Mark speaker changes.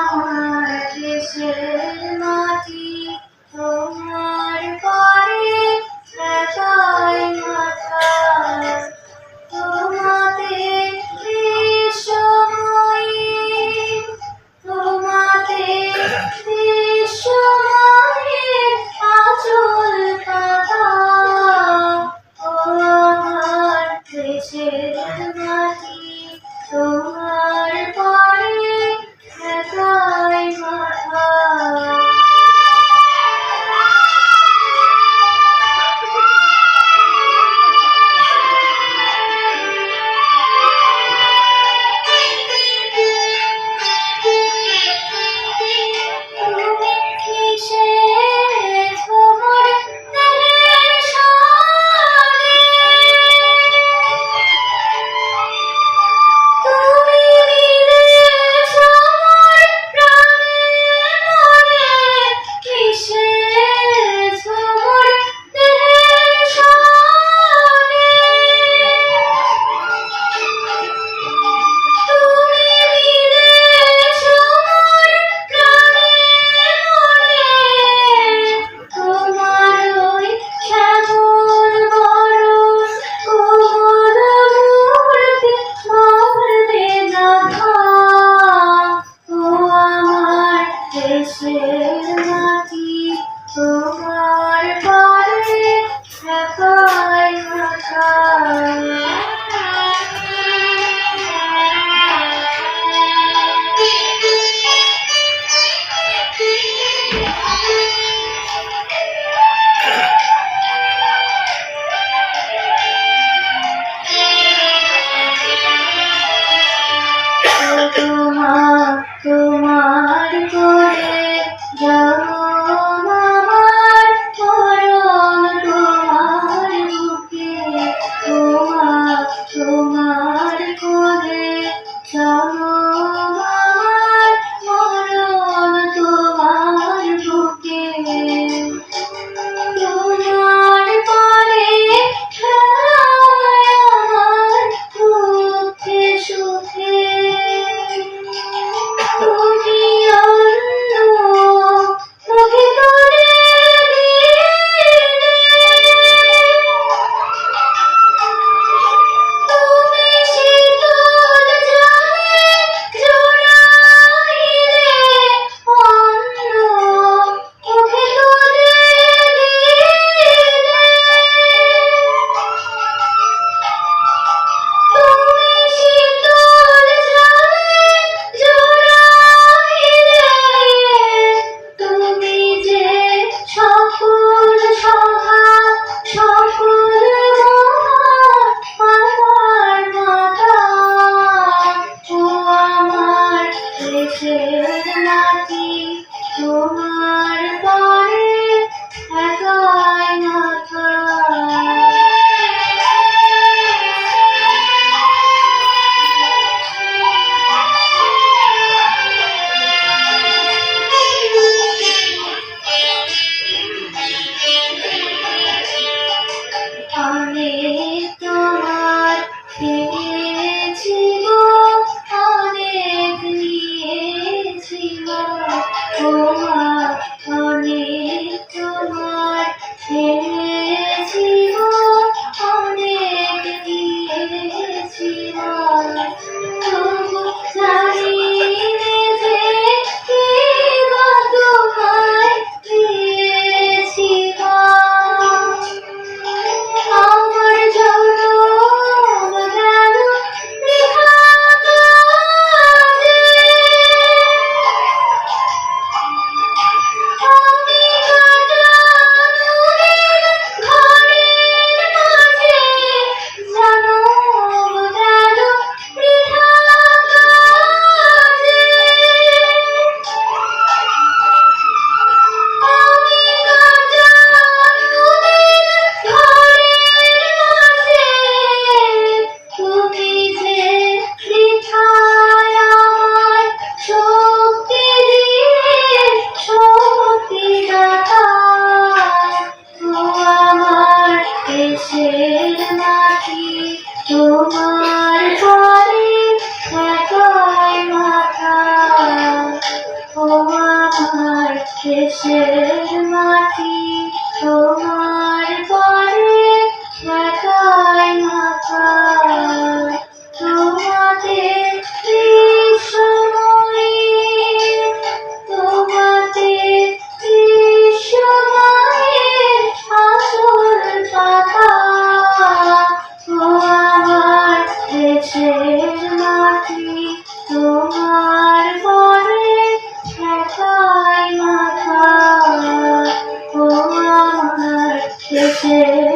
Speaker 1: আমার দেশের মাটি তোমার পরে একাই মাথা তোমাদের বিশ্বময়ী তোমাদের বিশ্বময়ের আঁচল পাতা ও আমার দেশের মাটি তোমার পরে একাই মাথা। দেশের মাটি তোমার পরে একাই মাথা। তোমার করে জনম আমার মরণ তোমার বুকে তোমার করে জনম আমার মরণ তোমার বুকে তোমার পরে আমার দুঃখে সুখে তুমি অন্য মুখে তুলে তুমি শীতল জলে জড়াইলে অন্য মুখে তুলে তুমি শীতল জলে জড়াইলে তুমি যে সকল সভা সকল আমার মাতা ও আমার দেশের মাটি তোমার পরে একাই মাথা। অনেক তোমার খেয়েছি গো অনেক নিয়েছি গো তোমার অনেক তোমার খেয়েছি গো অনেক নিয়েছি গো তবু জানি নে যে কি গো তোমায় দিয়েছি গো আমার জনম যেন বৃথা কাজে দেশের মাটি তোমার পরে ব্যথায় মাথা তোমাদের সময়ে তোমাদের সময়ে আসল পাতা ও আমার দেশের মাটি তোমার পরে ব্যথায় মাথা ও আমার দেশের